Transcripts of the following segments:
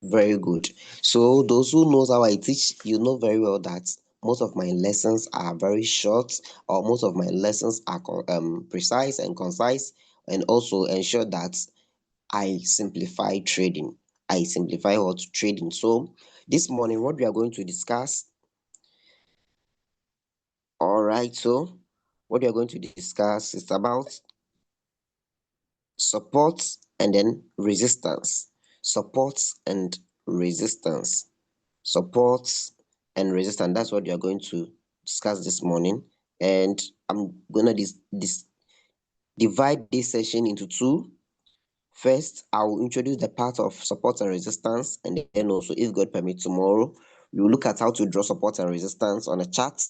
Very good. So those who knows how I teach, you know very well that most of my lessons are very short, or most of my lessons are precise and concise, and also ensure that I simplify trading. I simplify what trading. So this morning, what we are going to discuss. All right. So what we are going to discuss is about support and then resistance. Support and resistance. Support and resistance. That's what we are going to discuss this morning. And I'm gonna divide this session into two. First, I will introduce the part of support and resistance, and then also, if God permits, tomorrow we will look at how to draw support and resistance on a chart,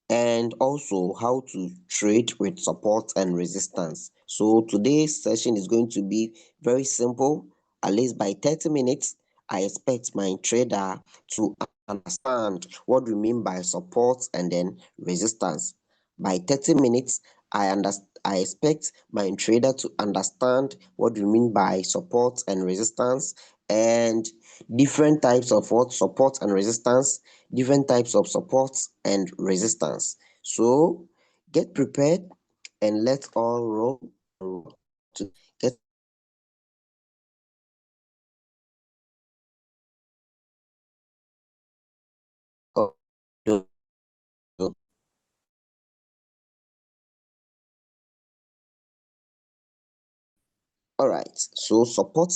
and also how to trade with support and resistance. So today's session is going to be very simple. At least by 30 minutes, I expect my trader to understand what we mean by support and then resistance. By 30 minutes, I expect my trader to understand what we mean by support and resistance, and different types of what support and resistance, different types of support and resistance. So get prepared and let's all roll to get. All right. So support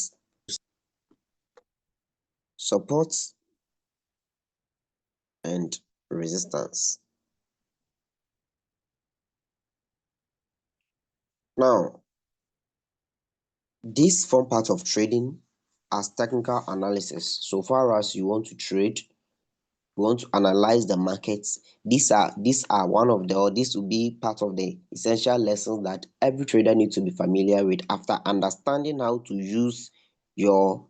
and resistance. Now, this form part of trading as technical analysis. So far as you want to trade, you want to analyze the markets. These are one of the, or this will be part of the essential lessons that every trader needs to be familiar with after understanding how to use your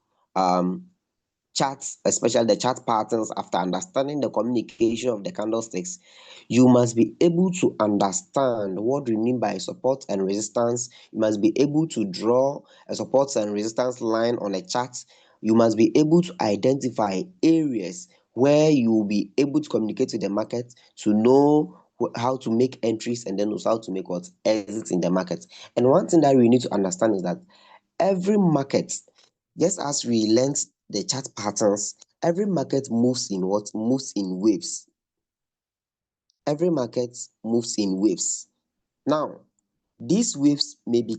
charts, especially the chart patterns. After understanding the communication of the candlesticks, you must be able to understand what we mean by support and resistance. You must be able to draw a support and resistance line on a chart. You must be able to identify areas where you will be able to communicate with the market to know how to make entries, and then also how to make what exits in the market. And one thing that we need to understand is that every market, just as we learned the chart patterns, every market moves in waves. Every market moves in waves. Now, these waves may be.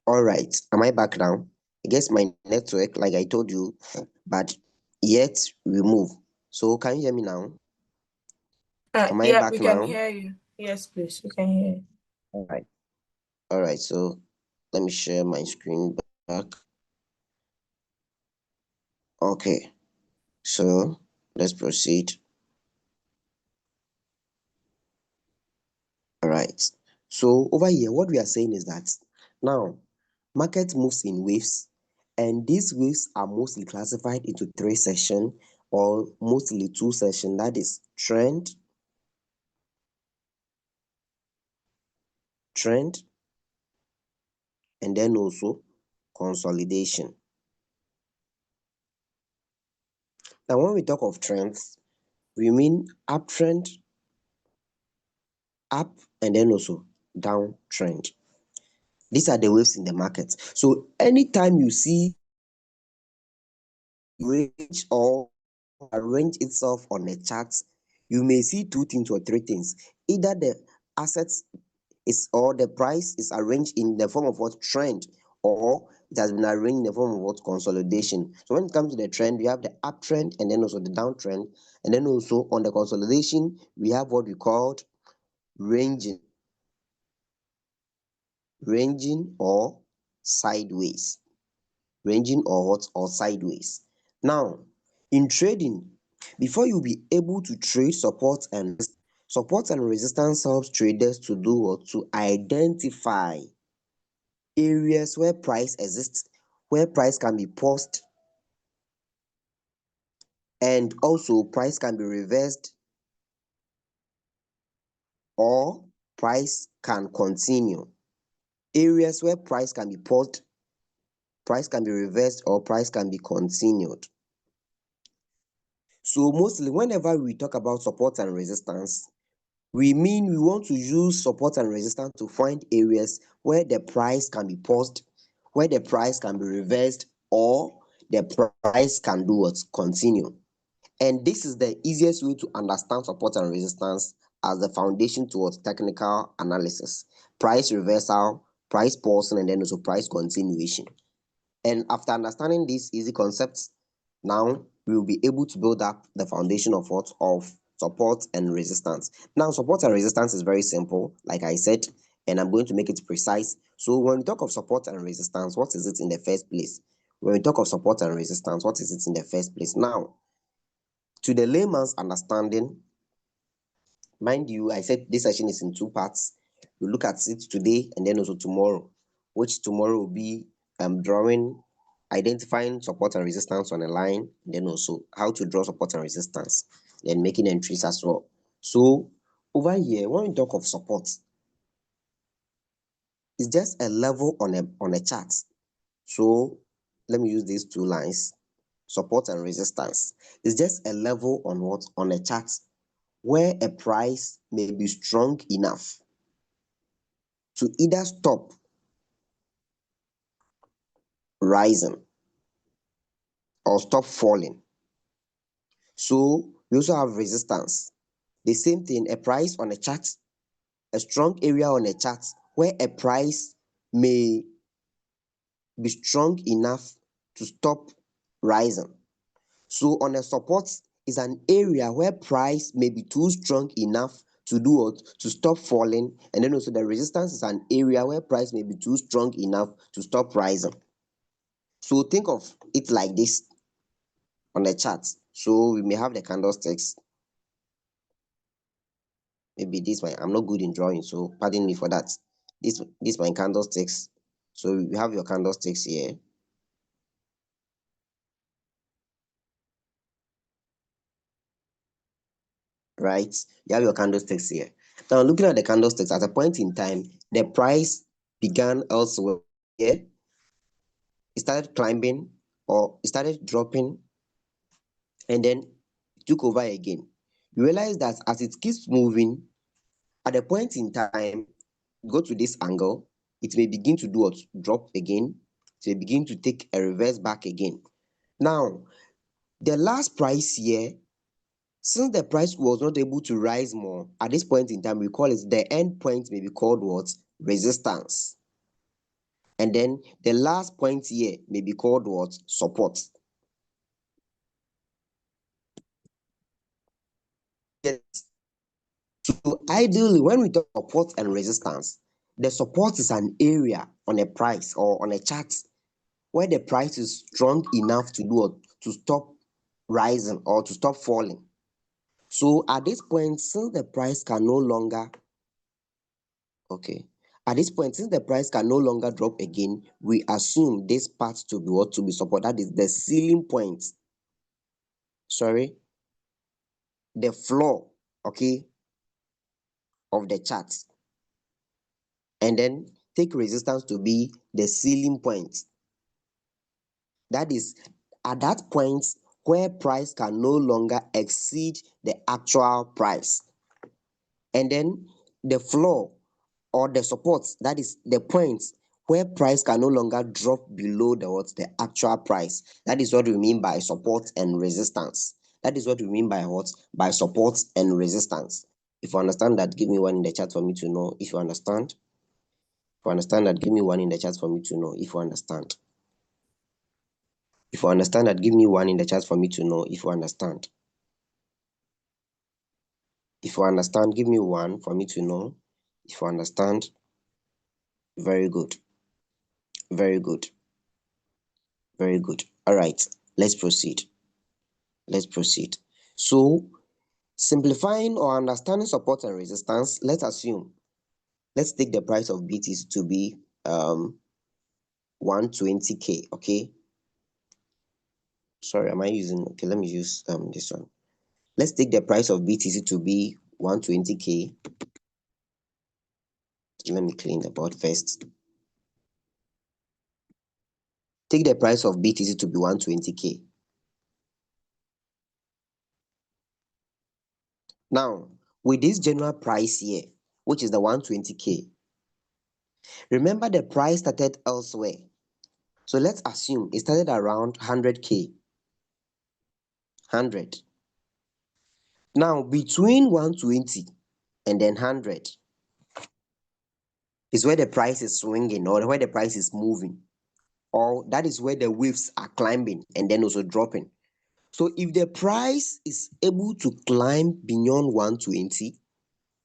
All right, am I back now? I guess my network, like I told you, but yet remove. So can you hear me now? Am I Yeah, we back can now? hear you. Yes, please, we can hear you. All right. All right. So let me share my screen back. Okay. So let's proceed. All right. So over here, what we are saying is that now market moves in waves, and these waves are mostly classified into three sections, or mostly two sections. That is trend, trend, and then also consolidation. Now, when we talk of trends, we mean uptrend, up, and then also downtrend. These are the waves in the market. So anytime you see range or arrange itself on a chart, you may see two things or three things. Either the assets is or the price is arranged in the form of what trend, or it has been arranged in the form of what consolidation. So when it comes to the trend, we have the uptrend and then also the downtrend, and then also on the consolidation, we have what we called ranging or sideways. Ranging or what or sideways. Now, in trading, before you be able to trade support and resistance helps traders to do what? To identify areas where price exists, where price can be paused, and also price can be reversed or price can continue. Areas where price can be paused, price can be reversed, or price can be continued. So mostly whenever we talk about support and resistance, we mean we want to use support and resistance to find areas where the price can be paused, where the price can be reversed, or the price can do what? Continue. And this is the easiest way to understand support and resistance as the foundation towards technical analysis. Price reversal, price pausing, and then also price continuation. And after understanding these easy concepts, now we will be able to build up the foundation of what? Of support and resistance. Now, support and resistance is very simple, like I said, and I'm going to make it precise. So when we talk of support and resistance, what is it in the first place? When we talk of support and resistance, what is it in the first place? Now, to the layman's understanding, mind you, I said this session is in two parts. We look at it today and then also tomorrow, which tomorrow will be identifying support and resistance on a line, and then also how to draw support and resistance, then making entries as well. So over here, when we talk of support, it's just a level on a chart. So let me use these two lines. Support and resistance is just a level on what? On a chart where a price may be strong enough to either stop rising or stop falling. So we also have resistance. The same thing, a price on a chart, a strong area on a chart where a price may be strong enough to stop rising. So on a support is an area where price may be too strong enough to do what? To stop falling. And then also the resistance is an area where price may be too strong enough to stop rising. So think of it like this on the chart. So we may have the candlesticks. Maybe I'm not good in drawing, so pardon me for that. This my candlesticks. So you have your candlesticks here. Right? You have your candlesticks here. Now looking at the candlesticks, at a point in time, the price began elsewhere. Here, it started climbing or it started dropping, and then it took over again. You realize that as it keeps moving, at a point in time, go to this angle, it may begin to do what? Drop again. It may begin to take a reverse back again. Now, the last price here, since the price was not able to rise more, at this point in time, we call it the end point may be called what? Resistance. And then the last point here may be called what? Support. Yes. So ideally, when we talk support and resistance, the support is an area on a price or on a chart where the price is strong enough to do what? To stop rising or to stop falling. So at this point, since the price can no longer at this point, since the price can no longer drop again, we assume this part to be what? To be support. That is the ceiling point. Sorry, the floor, of the chart. and then take resistance to be the ceiling point. That is at that point where price can no longer exceed the actual price. And then the floor or the support, that is the point where price can no longer drop below the actual price. That is what we mean by support and resistance. That is what we mean by what? By support and resistance. If you understand that, give me one in the chat for me to know if you understand. If you understand that, give me one in the chat for me to know if you understand. If you understand that, give me one in the chat for me to know if you understand. If you understand, give me one for me to know if you understand. Very good. Very good. Very good. All right, let's proceed. Let's proceed. So, simplifying or understanding support and resistance, let's take the price of BTC to be 120k. Okay. Sorry, am I using? Okay, let me use this one. Let's take the price of BTC to be 120k. Let me clean the board first. Take the price of BTC to be 120k. Now, with this general price here, which is the 120k, remember the price started elsewhere. So let's assume it started around 100k. 100. Now, between 120 and then 100 is where the price is swinging or where the price is moving, or that is where the waves are climbing and then also dropping. So if the price is able to climb beyond 120,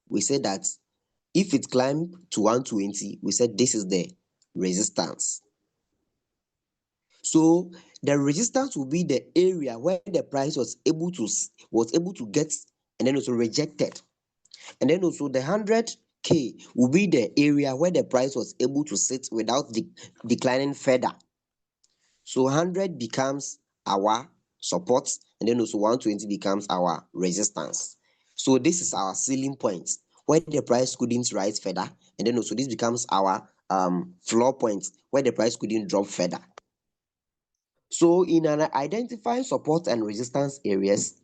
we say that if it climbed to 120, we said this is the resistance. So the resistance will be the area where the price was able to get and then also rejected. And then also the 100k will be the area where the price was able to sit without declining further. So 100 becomes our support, and then also 120 becomes our resistance. So this is our ceiling point where the price couldn't rise further, and then also this becomes our floor point where the price couldn't drop further. So in identifying support and resistance areas,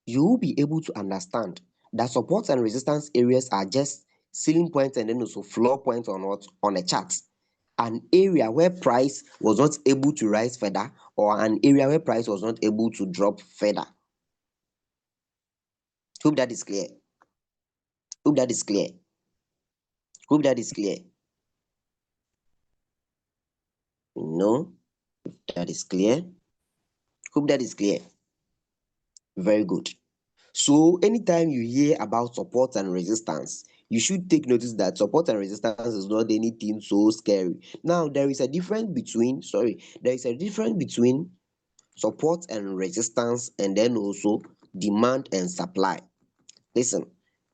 you will be able to understand that support and resistance areas are just ceiling points and then also floor points on a chart. An area where price was not able to rise further, or an area where price was not able to drop further. Hope that is clear. Hope that is clear. Hope that is clear. No, that is clear. Hope that is clear. Very good. So anytime you hear about support and resistance, you should take notice that support and resistance is not anything so scary. Now, there is a difference between support and resistance, and then also demand and supply. Listen,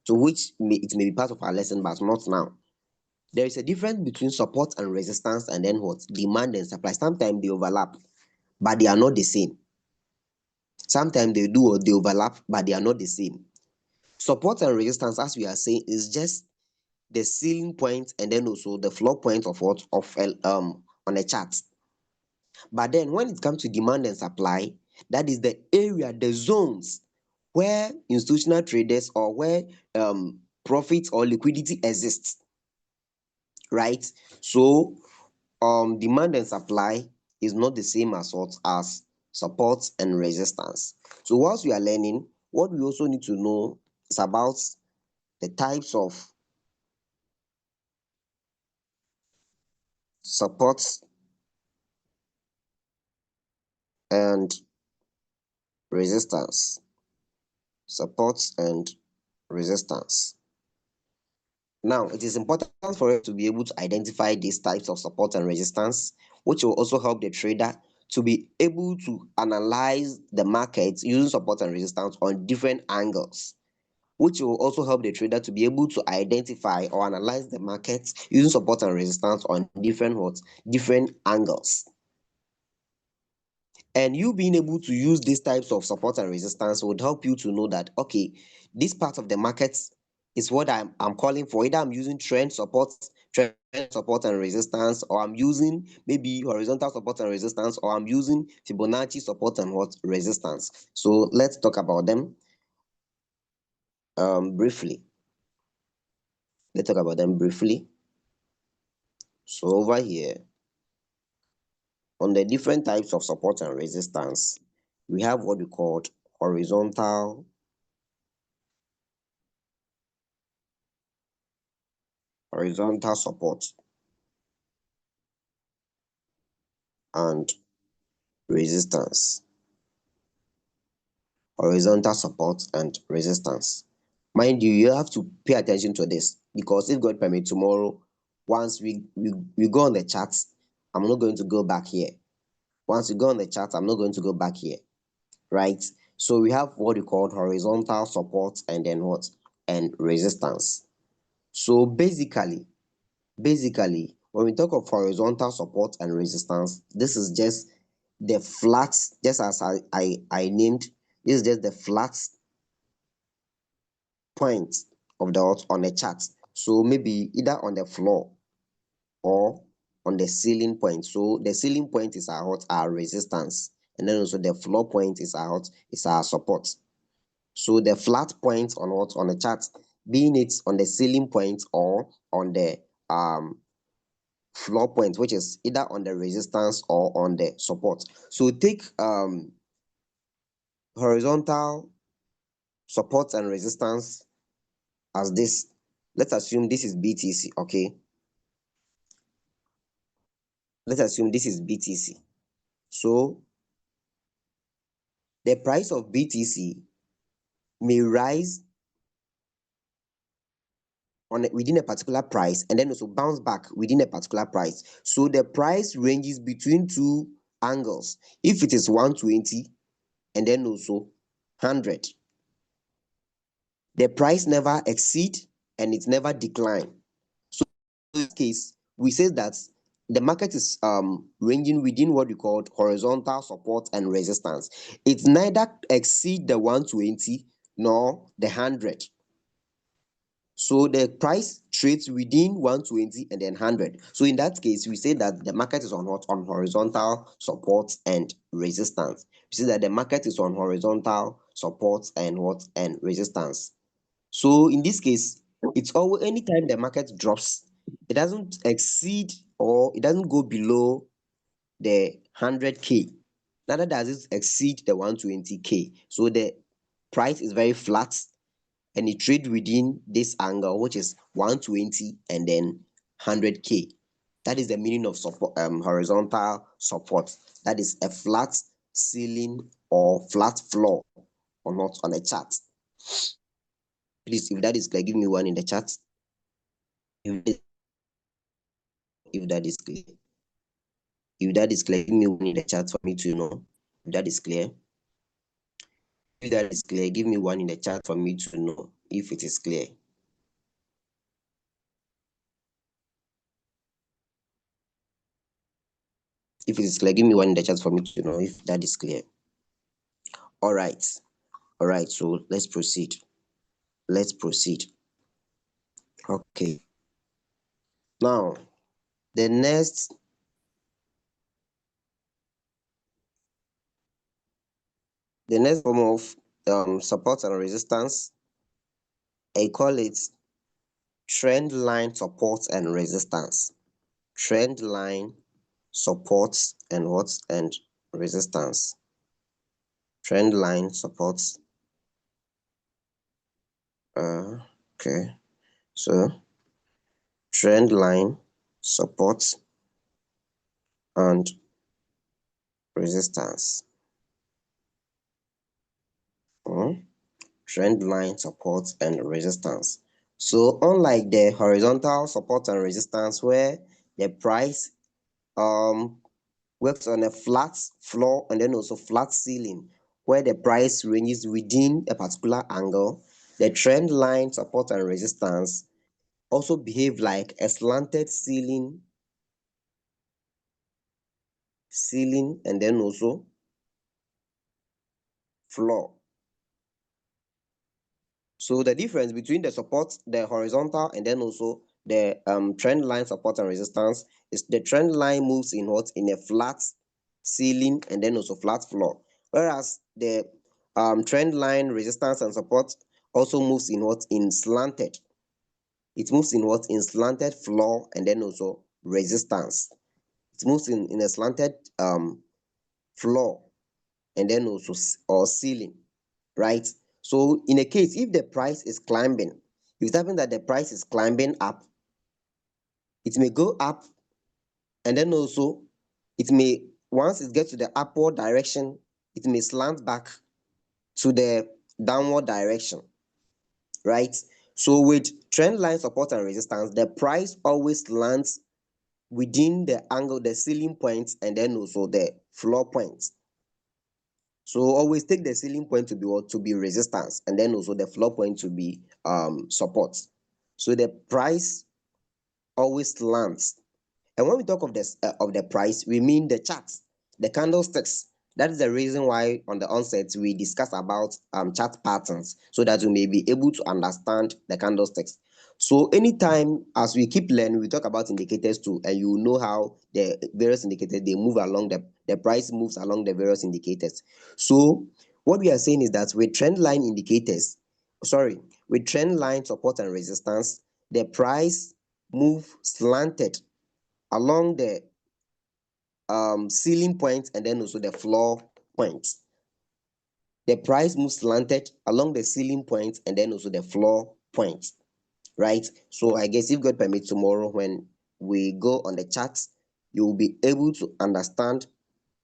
to which it may be part of our lesson, but not now. There is a difference between support and resistance, and then what? Demand and supply. Sometimes they overlap, but they are not the same. Sometimes they do, or they overlap, but they are not the same. Support and resistance, as we are saying, is just the ceiling point and then also the floor point of on a chart. But then when it comes to demand and supply, that is the area, the zones where institutional traders or where profit or liquidity exists, right? So demand and supply is not the same as support and resistance. So whilst we are learning, what we also need to know is about the types of support and resistance. Support and resistance. Now, it is important for us to be able to identify these types of support and resistance, which will also help the trader to be able to analyze the market using support and resistance on different angles, which will also help the trader to be able to identify or analyze the market using support and resistance on different angles. And you being able to use these types of support and resistance would help you to know that, okay, this part of the market is what I'm calling for. Either I'm using trend support, trend support and resistance, or I'm using maybe horizontal support and resistance, or I'm using Fibonacci support and what resistance. So let's talk about them briefly. Let's talk about them briefly. So over here, on the different types of support and resistance, we have what we call horizontal support and resistance. Horizontal support and resistance. Mind you, you have to pay attention to this, because if God permit, tomorrow, once we go on the chart, I'm not going to go back here. Once we go on the chart, I'm not going to go back here, right? So we have what we call horizontal support and then what? And resistance. So basically, when we talk of horizontal support and resistance, this is just the flat, just as I named, this is just the flat point of the on a chart. So maybe either on the floor or on the ceiling point. So the ceiling point is our resistance, and then also the floor point is our support. So the flat point on the chart, being it on the ceiling point or on the floor point, which is either on the resistance or on the support. So take horizontal support and resistance as this. Let's assume this is BTC, okay? Let's assume this is BTC. So the price of BTC may rise within a particular price and then also bounce back within a particular price. So the price ranges between two angles. If it is 120 and then also 100, the price never exceed and it never decline. So in this case, we say that the market is ranging within what we call horizontal support and resistance. It neither exceed the 120 nor the 100. So the price trades within 120 and then 100. So in that case, we say that the market is on what? On horizontal support and resistance. We say that the market is on horizontal support and what? And resistance. So in this case, it's always anytime the market drops, it doesn't exceed or it doesn't go below the 100K. Neither does it exceed the 120K. So the price is very flat and it trades within this angle, which is 120 and then 100K. That is the meaning of support, horizontal support. That is a flat ceiling or flat floor or not on a chart. Please, if that is clear, give me one in the chat. If that is clear. If that is clear, give me one in the chat for me to know. If that is clear. If that is clear, give me one in the chat for me to know if it is clear. If it is clear, give me one in the chat for me to know if that is clear. All right. All right, so let's proceed. Let's proceed. Okay. Now, the next form of support and resistance, I call it trend line support and resistance. Trend line support and what? And resistance. Trend line support. Okay. So trend line support and resistance. Trend line support and resistance. So unlike the horizontal support and resistance where the price works on a flat floor and then also flat ceiling where the price ranges within a particular angle, the trend line support and resistance also behave like a slanted ceiling and then also floor. So the difference between the support, the horizontal and then also the trend line support and resistance is the trend line moves in what? In a flat ceiling and then also flat floor, whereas the trend line resistance and support also moves in what? In slanted. It moves in what? In slanted floor and then also resistance. It moves in a slanted floor and then also or ceiling, right? So in a case, if the price is climbing, if it happens that the price is climbing up, it may go up and then also it may, once it gets to the upward direction, it may slant back to the downward direction, right? So with trend line support and resistance, the price always lands within the angle, the ceiling points, and then also the floor points. So always take the ceiling point to be what? To be resistance, and then also the floor point to be support. So the price always lands. And when we talk of the price, we mean the charts, the candlesticks. That is the reason why on the onset we discuss about chart patterns, so that we may be able to understand the candlesticks. So anytime as we keep learning, we talk about indicators too, and you know how the various indicators they move along the price moves along the various indicators. So what we are saying is that with trend line indicators, sorry, with trend line support and resistance, the price move slanted along the ceiling point and then also the floor point. The price moves slanted along the ceiling point and then also the floor point, right? So I guess if God permits, tomorrow when we go on the charts, you will be able to understand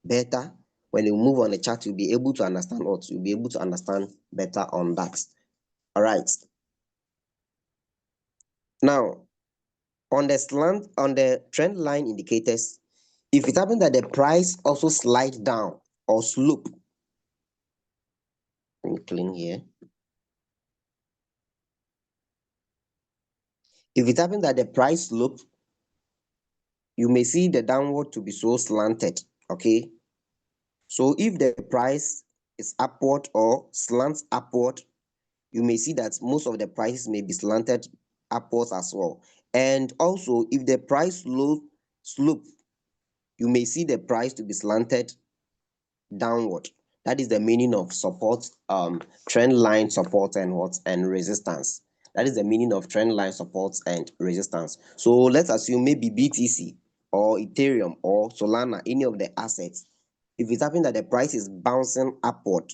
better. When you move on the chart, you'll be able to understand what? You'll be able to understand better on that. All right. Now, on the trend line indicators, if it happens that the price also slides down or slope, let me clean here. If it happens that the price slope, you may see the downward to be so slanted, okay? So if the price is upward or slants upward, you may see that most of the prices may be slanted upwards as well. And also, if the price slope, you may see the price to be slanted downward. That is the meaning of support, trend line support and what? And resistance. That is the meaning of trend line support and resistance. So let's assume maybe BTC or Ethereum or Solana, any of the assets. If it happens that the price is bouncing upward,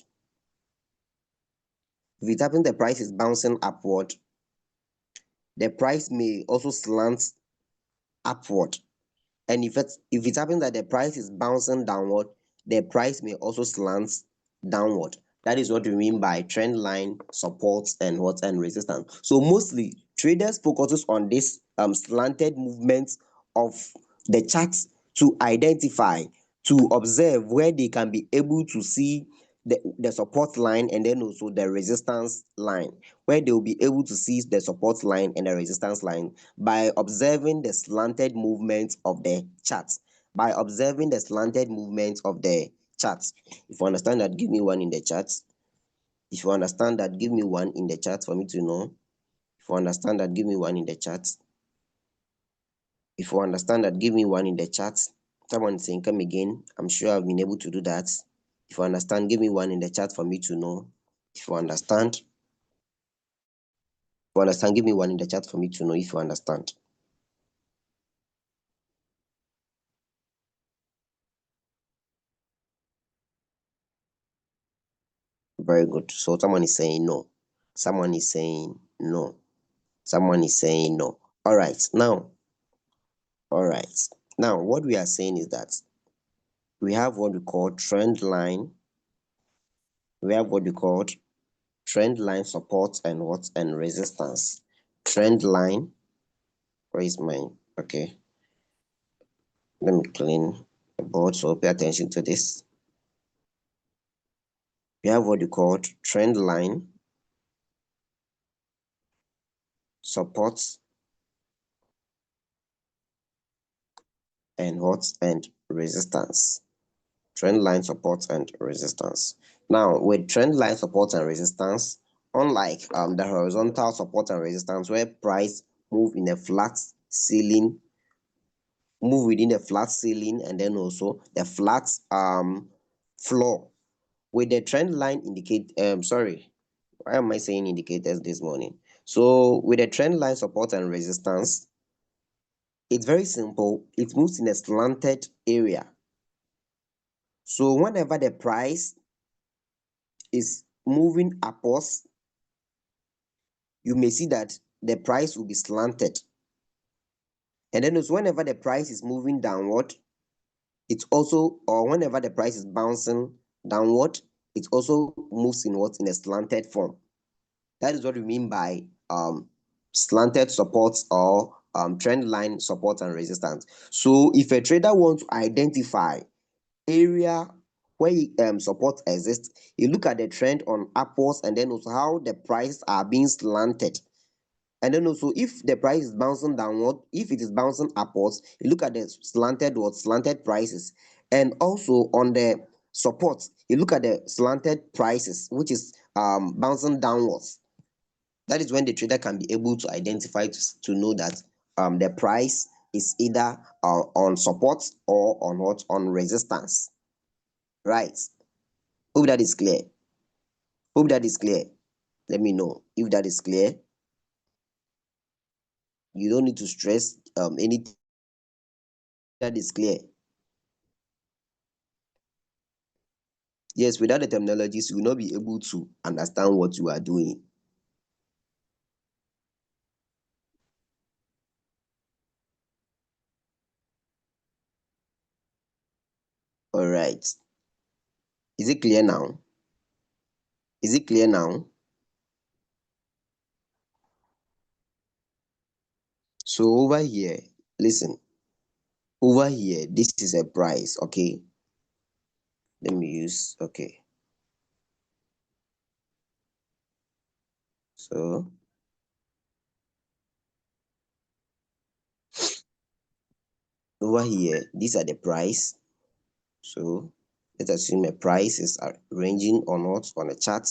the price may also slant upward. And if it happens that the price is bouncing downward, the price may also slant downward. That is what we mean by trend line supports and what? And resistance. So mostly traders focuses on this slanted movements of the charts to identify, to observe where they can be able to see the support line and then also the resistance line, where they will be able to see the support line and the resistance line by observing the slanted movements of the charts. By observing the slanted movements of the charts. If you understand that, give me one in the charts. If you understand that, give me one in the chat for me to know. If you understand that, give me one in the chat. If you understand that, give me one in the chat. Someone is saying, come again. I'm sure I've been able to do that. If you understand, give me one in the chat for me to know. If you understand, give me one in the chat for me to know if you understand. Very good. So someone is saying no. Someone is saying no. Someone is saying no. All right. Now, what we are saying is that we have what we call trend line. We have what we call trend line support and what? And resistance. Trend line. Where is mine? Okay. Let me clean the board, so pay attention to this. We have what we call trend line support and what? And resistance. Trend line support and resistance. Now, with trend line support and resistance, unlike the horizontal support and resistance where price move in a flat ceiling, move within the flat ceiling, and then also the flat floor with the trend line indicate sorry, why am I saying indicators this morning? So with the trend line support and resistance, it's very simple. It moves in a slanted area. So whenever the price is moving upwards, you may see that the price will be slanted. And then also whenever the price is moving downward, it's also, or whenever the price is bouncing downward, it also moves in what? In a slanted form. That is what we mean by slanted supports or trend line support and resistance. So if a trader wants to identify area where support exists, you look at the trend on upwards and then also how the prices are being slanted. And then also if the price is bouncing downward, if it is bouncing upwards, you look at the slanted prices. And also on the support, you look at the slanted prices, which is bouncing downwards. That is when the trader can be able to identify to know that the price is either on support or on what? On resistance. Right. Hope that is clear. Hope that is clear. Let me know if that is clear. You don't need to stress anything. That is clear. Yes, without the terminologies, you will not be able to understand what you are doing. All right. Is it clear now? Is it clear now? So over here, listen. Over here, this is a price, okay? Let me use, okay. So over here, these are the price. So let's assume a price is ranging on what? On a chart.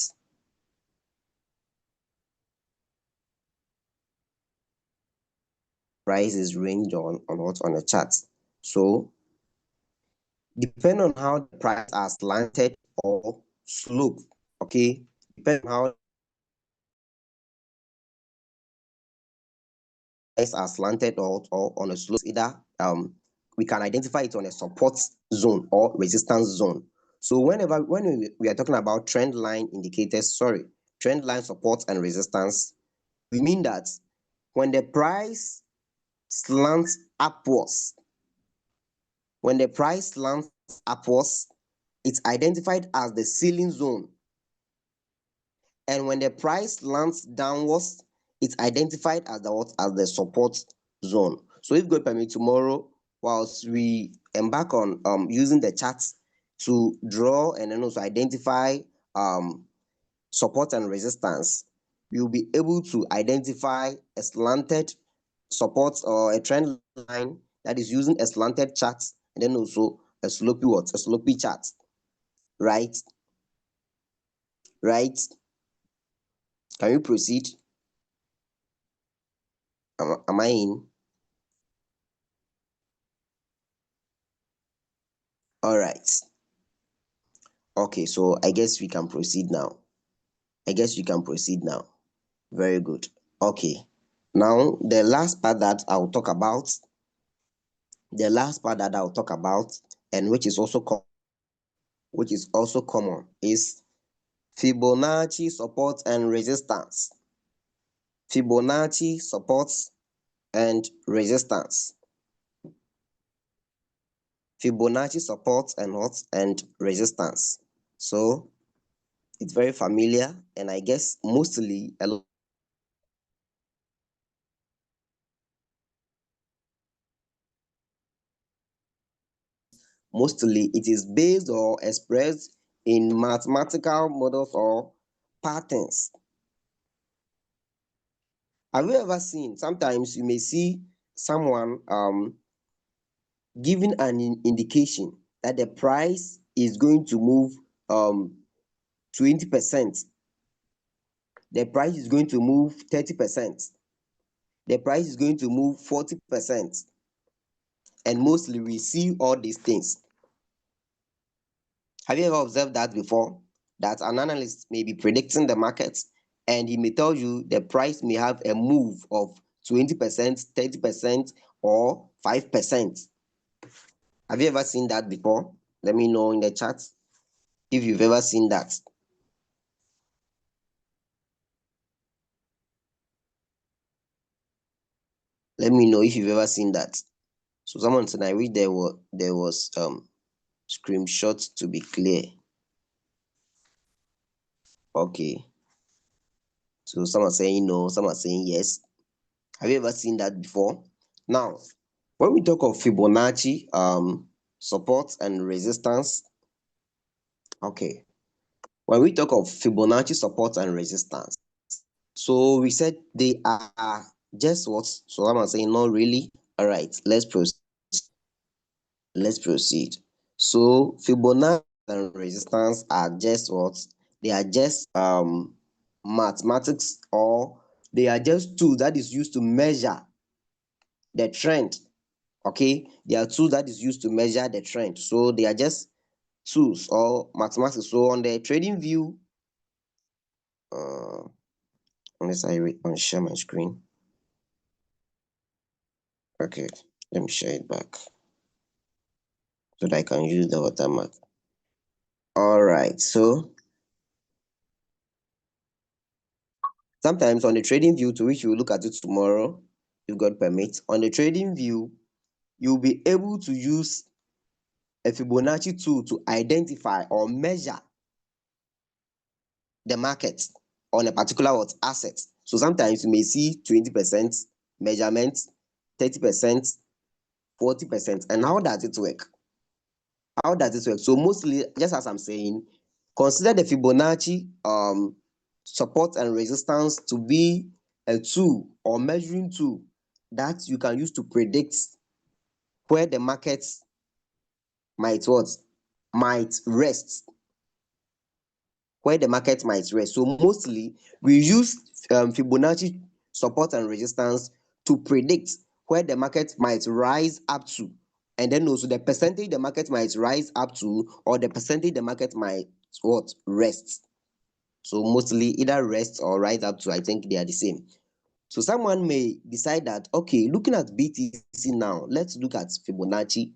Price is ranged on what? On a chart. So depending on how the price are slanted or slope, okay? Depending on how price are slanted or on a slope, either we can identify it on a support zone or resistance zone. So when we are talking about trend line indicators, trend line support and resistance, we mean that when the price slants upwards, when the price slants upwards, it's identified as the ceiling zone. And when the price lands downwards, it's identified as the what? As the support zone. So if God permit, tomorrow, whilst we embark on using the charts to draw and then also identify support and resistance, you'll be able to identify a slanted support or a trend line that is using a slanted chart, and then also a slopy what? A slopy chart. Right? Right? Can you proceed? Am I in? All right. Okay, so I guess we can proceed now. Very good. Okay. Now, the last part that I'll talk about, and which is also common, is Fibonacci support and resistance. Fibonacci supports and resistance. Fibonacci supports and what? And resistance. So it's very familiar, and I guess mostly it is based or expressed in mathematical models or patterns. Have you ever seen, sometimes you may see someone giving an indication that the price is going to move 20%. The price is going to move 30%. the price is going to move 40%. And mostly we see all these things. Have you ever observed that before? That an analyst may be predicting the market and he may tell you the price may have a move of 20%, 30%, or 5%. Have you ever seen that before? Let me know in the chat if you've ever seen that. Let me know if you've ever seen that. So someone said, I wish there was screenshots to be clear. Okay. So some are saying no, some are saying yes. Have you ever seen that before? Now, when we talk of Fibonacci support and resistance, okay. When we talk of Fibonacci support and resistance, so we said they are just what? So I'm saying not really. All right, let's proceed. Let's proceed. So Fibonacci and resistance are just what? They are just mathematics, or they are just tools that is used to measure the trend. Okay, they are tools that is used to measure the trend. So they are just tools or mathematics. So on the trading view, unless I share my screen. Okay, let me share it back so that I can use the watermark. All right, so sometimes on the trading view, to which we will look at it tomorrow, if God permits, on the trading view, you'll be able to use a Fibonacci tool to identify or measure the market on a particular asset. So sometimes you may see 20% measurement, 30%, 40%. And how does it work? How does it work? So mostly, just as I'm saying, consider the Fibonacci support and resistance to be a tool or measuring tool that you can use to predict where the market might what? Might rest. Where the market might rest. So mostly we use Fibonacci support and resistance to predict where the market might rise up to, and then also the percentage the market might rise up to, or the percentage the market might what? Rest. So mostly either rest or rise up to, I think they are the same. So someone may decide that, okay, looking at BTC now, let's look at Fibonacci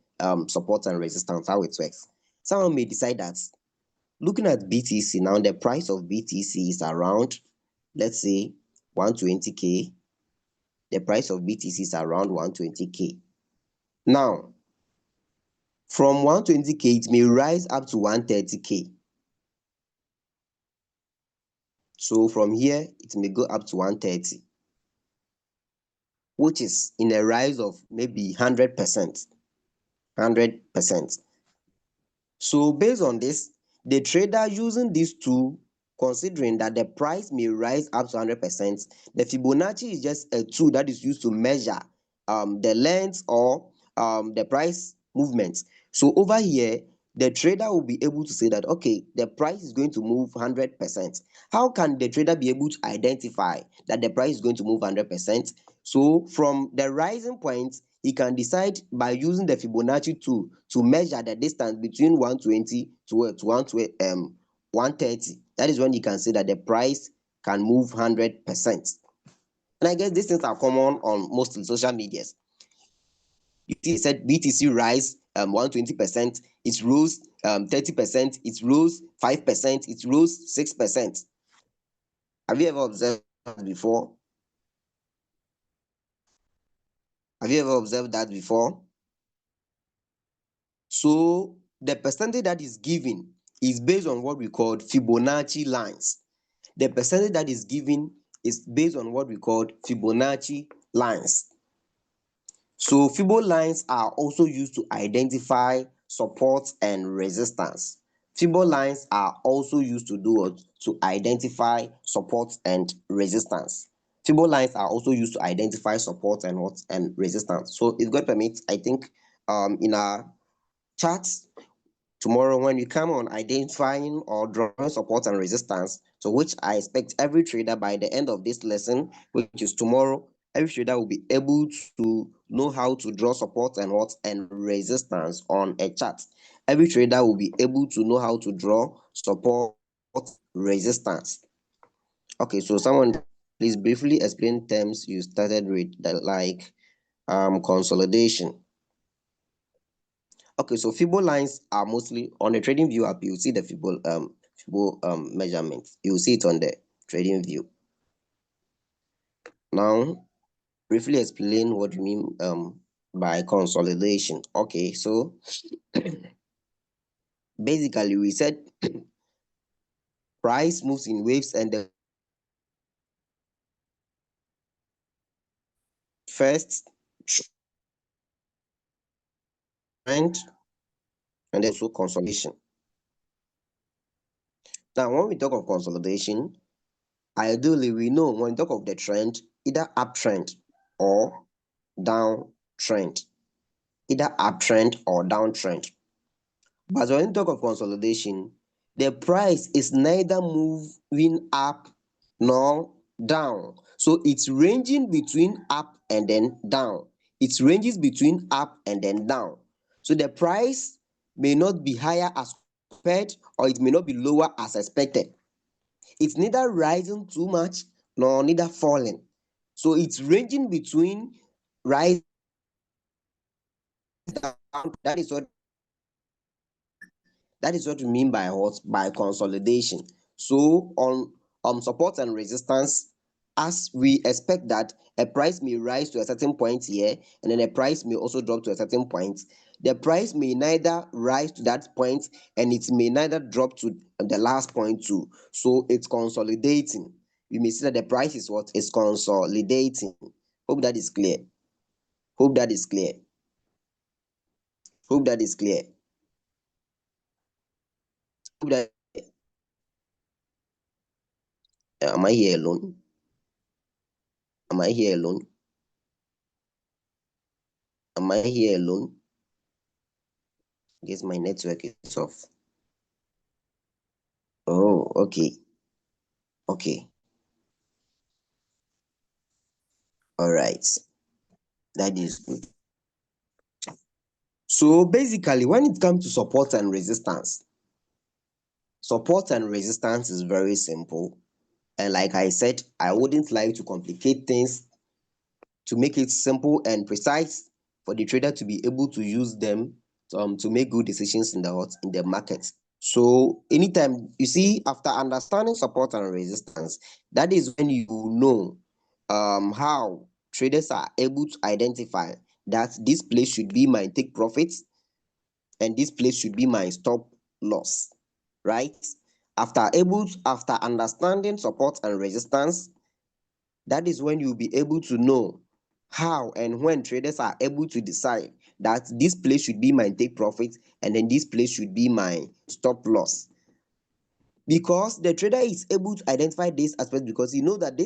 support and resistance, how it works. Someone may decide that looking at BTC now, the price of BTC is around, let's say, 120K. The price of BTC is around 120K. Now, from 120K, it may rise up to 130K. So from here, it may go up to 130, which is in a rise of maybe 100%. 100%. So based on this, the trader using this tool, considering that the price may rise up to 100%, the Fibonacci is just a tool that is used to measure the length or the price movement. So over here, the trader will be able to say that, okay, the price is going to move 100%. How can the trader be able to identify that the price is going to move 100%? So from the rising point, he can decide by using the Fibonacci tool to measure the distance between 120 to 130. That is when you can say that the price can move 100%. And I guess these things are common on most social medias. You see, it said BTC rise 120%, it rose 30%, it rose 5%, it rose 6%. Have you ever observed that before? Have you ever observed that before? So the percentage that is given is based on what we call Fibonacci lines. The percentage that is given is based on what we call Fibonacci lines. So Fibo lines are also used to identify support and resistance. Fibo lines are also used to do what? To identify support and resistance. Fibo lines are also used to identify support and what? And resistance. So if God permits, I think in our charts tomorrow, when we come on identifying or drawing support and resistance, so which I expect every trader by the end of this lesson, which is tomorrow, Every trader will be able to know how to draw support and resistance on a chart. Every trader will be able to know how to draw support, resistance. Okay, so someone please briefly explain terms you started with, that like consolidation. Okay, so Fibo lines are mostly on the trading view app. You see the Fibo measurement. You see it on the trading view. Now, briefly explain what you mean by consolidation. Okay, so basically we said price moves in waves, and the first trend and then also consolidation. Now, when we talk of consolidation, ideally we know when we talk of the trend, either uptrend or downtrend, either uptrend or downtrend. But when we talk of consolidation, the price is neither moving up nor down. So it's ranging between up and then down. It ranges between up and then down. So the price may not be higher as compared, or it may not be lower as expected. It's neither rising too much nor neither falling. So it's ranging between rise down. That is what we mean by what? By consolidation. So on support and resistance, as we expect that a price may rise to a certain point here, and then a price may also drop to a certain point. The price may neither rise to that point, and it may neither drop to the last point too. So it's consolidating. You may see that the price is what? Is consolidating. Hope that is clear. Hope that is clear. Hope that is clear. Hope that am I here alone? Am I here alone? Am I here alone? Guess my network is off. Oh, okay. Okay. All right. That is good. So basically, when it comes to support and resistance is very simple. And like I said, I wouldn't like to complicate things, to make it simple and precise for the trader to be able to use them to make good decisions in the market. So anytime you see, after understanding support and resistance, that is when you know how traders are able to identify that this place should be my take profits and this place should be my stop loss, right? After understanding support and resistance, that is when you'll be able to know how and when traders are able to decide that this place should be my take profit and then this place should be my stop loss. Because the trader is able to identify this aspect because he knows that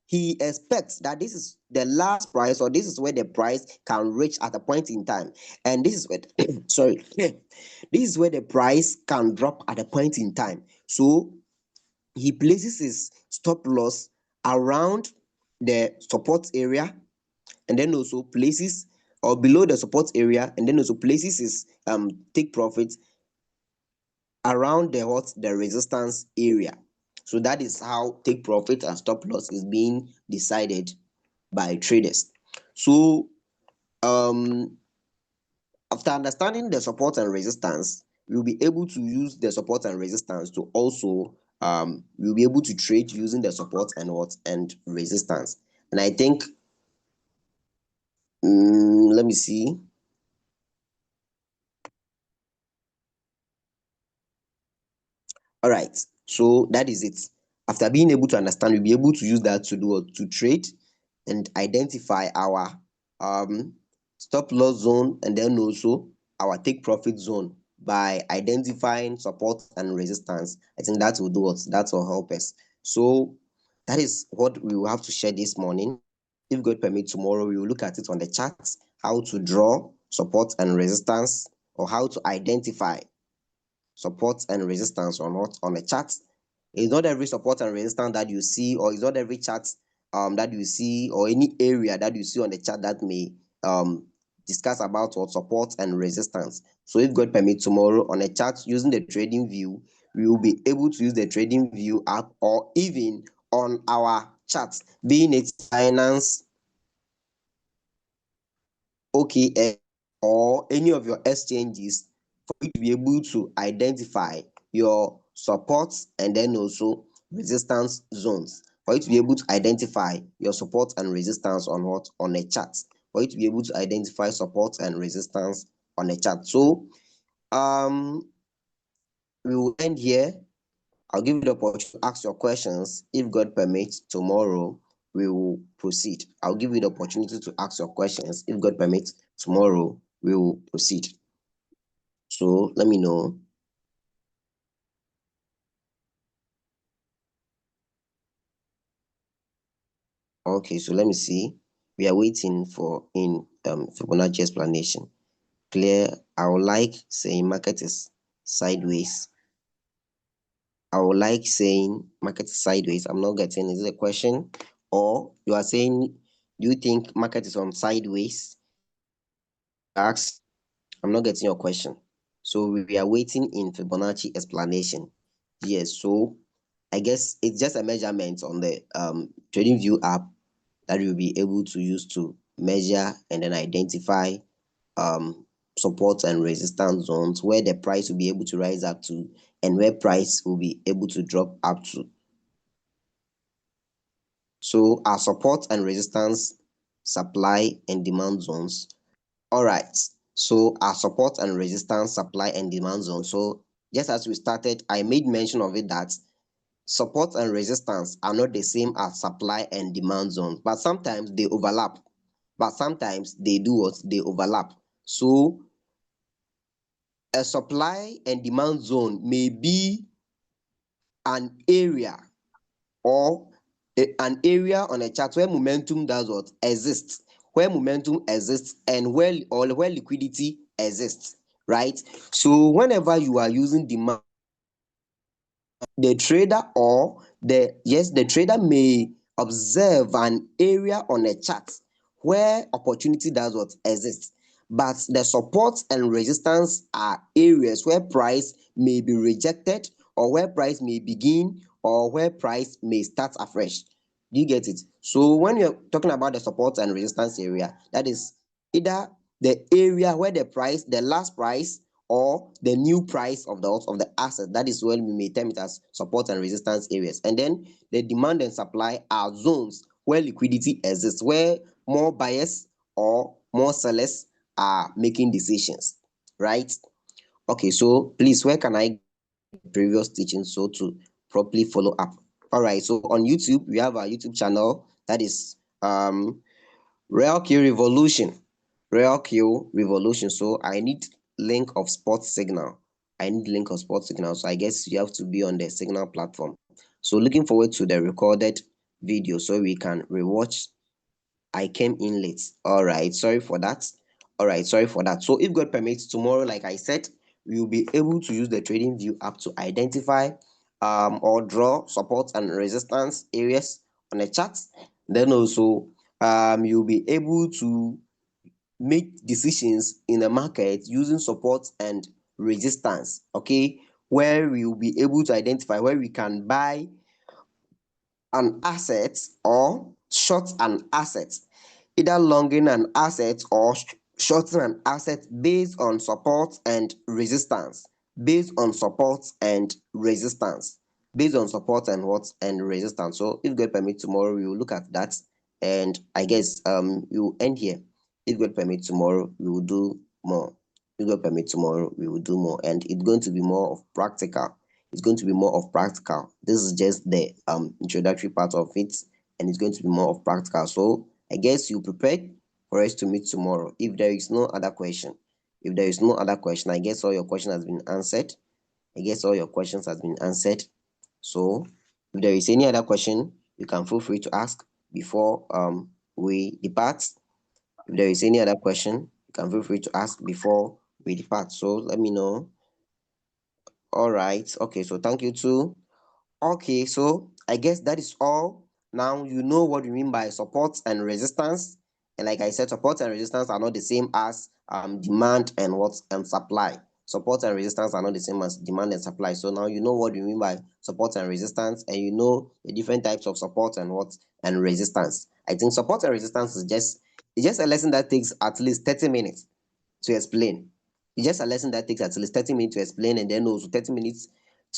he expects that this is the last price, or this is where the price can reach at a point in time, and this is where sorry this is where the price can drop at a point in time. So he places his stop loss around the support area, and then also places or below the support area, and then also places his take profit around the resistance area. So that is how take profit and stop loss is being decided by traders. So um after understanding the support and resistance, we'll be able to use the support and resistance to also we'll be able to trade using the support and resistance. And I think let me see. All right, so that is it. After being able to understand, we'll be able to use that to do what? To trade and identify our um stop loss zone, and then also our take profit zone by identifying support and resistance. I think that will do what? That will help us. So that is what we will have to share this morning. If God permit, tomorrow we will look at it on the charts, how to draw support and resistance, or how to identify support and resistance on what? On a chart. It's not every support and resistance that you see, or it's not every chart that you see, or any area that you see on the chart that may discuss about what support and resistance. So if God permit, tomorrow on a chart using the trading view, we will be able to use the trading view app, or even on our charts, being it Binance, OKX, or any of your exchanges, for you to be able to identify your supports and then also resistance zones. For you to be able to identify your support and resistance on what? On a chart. For you to be able to identify support and resistance on a chart. So we will end here. I'll give you the opportunity to ask your questions. If God permits, tomorrow we will proceed. I'll give you the opportunity to ask your questions. If God permits, tomorrow we will proceed. So let me know. Okay, so let me see. We are waiting for in Fibonacci explanation. Clear. I would like saying market is sideways. I would like saying market is sideways. I'm not getting, is it a question? Or you are saying, do you think market is on sideways? Ask. I'm not getting your question. So we are waiting in Fibonacci explanation. Yes, so I guess it's just a measurement on the TradingView app that you'll be able to use to measure and then identify support and resistance zones, where the price will be able to rise up to and where price will be able to drop up to. So our support and resistance, supply and demand zones. All right, so our support and resistance, supply and demand zone. So just as we started, I made mention of it that support and resistance are not the same as supply and demand zones, but sometimes they overlap. But sometimes they do what? They overlap. So a supply and demand zone may be an area, or an area on a chart where momentum does what? Exists. Where momentum exists and where liquidity exists, right? So whenever you are using demand, the trader or the trader may observe an area on a chart where opportunity does what? Exists. But the support and resistance are areas where price may be rejected, or where price may begin, or where price may start afresh. Do you get it? So when you're talking about the support and resistance area, that is either the area where the last price or the new price of the asset. That is when we may term it as support and resistance areas. And then the demand and supply are zones where liquidity exists, where more buyers or more sellers are making decisions, right? Okay, so please, where can I get previous teachings so to properly follow up? All right, so on YouTube, we have our YouTube channel, that is Real Q Revolution. Real Q Revolution. So I need link of sports signal. I need link of sports signal. So I guess you have to be on the signal platform. So looking forward to the recorded video so we can rewatch. I came in late. All right. Sorry for that. All right. Sorry for that. So if God permits, tomorrow, like I said, we will be able to use the TradingView app to identify or draw support and resistance areas on a chart. Then also you'll be able to make decisions in the market using support and resistance, okay, where we will be able to identify where we can buy an asset or short an asset, either longing an asset or shorting an asset based on support and resistance, based on support and resistance, based on support and what? And resistance. So if God permit, tomorrow we will look at that, and I guess we will end here. If God permit, tomorrow we will do more. If God permit, tomorrow we will do more, and it's going to be more of practical. It's going to be more of practical. This is just the introductory part of it, and it's going to be more of practical. So I guess you prepared for us to meet tomorrow. If there is no other question, I guess all your question has been answered. I guess all your questions has been answered. So if there is any other question, you can feel free to ask before we depart. If there is any other question, you can feel free to ask before we depart. So let me know. All right. Okay. So thank you too. Okay. So I guess that is all Now you know what we mean by support and resistance. And like I said, support and resistance are not the same as demand and what supply. Support and resistance are not the same as demand and supply. So now you know what we mean by support and resistance, and you know the different types of support and what and resistance. I think support and resistance is just a lesson that takes at least 30 minutes to explain. It's just a lesson that takes at least 30 minutes to explain, and then also 30 minutes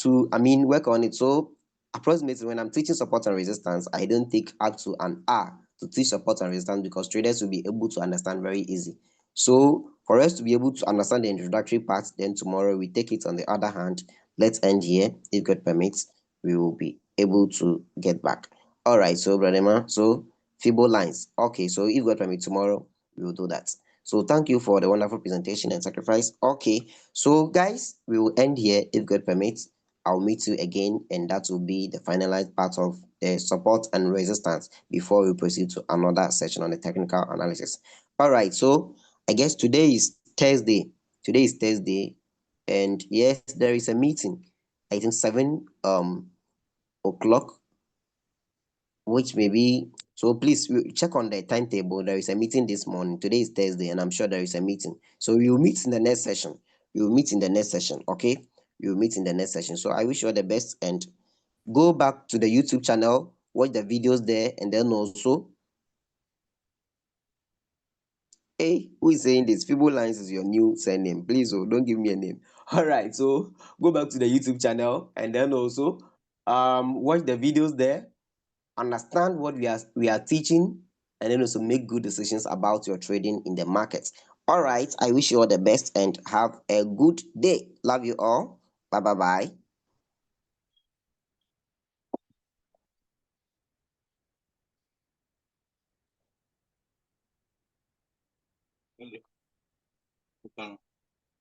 to, work on it. So approximately when I'm teaching support and resistance, I don't take up to an hour to teach support and resistance because traders will be able to understand very easy. So for us to be able to understand the introductory part, then tomorrow we take it on the other hand. Let's end here. If God permits, we will be able to get back. All right, so brother man, so Fibo lines. Okay, so if God permits tomorrow, we will do that. So thank you for the wonderful presentation and sacrifice. Okay, so guys, we will end here. If God permits, I'll meet you again, and that will be the finalized part of the support and resistance before we proceed to another session on the technical analysis. All right, so I guess today is Thursday. Today is Thursday, and yes, there is a meeting. I think 7 o'clock, which may be, so please check on the timetable. There is a meeting this morning. Today is Thursday, and I'm sure there is a meeting. So we will meet in the next session. We will meet in the next session. Okay, we will meet in the next session. So I wish you all the best, and go back to the YouTube channel, watch the videos there, and then also, hey, who is saying this? Fibo Lines is your new surname. Please, oh, don't give me a name. All right, so go back to the YouTube channel, and then also watch the videos there, understand what we are teaching, and then also make good decisions about your trading in the markets. All right, I wish you all the best and have a good day. Love you all. Bye bye. Okay.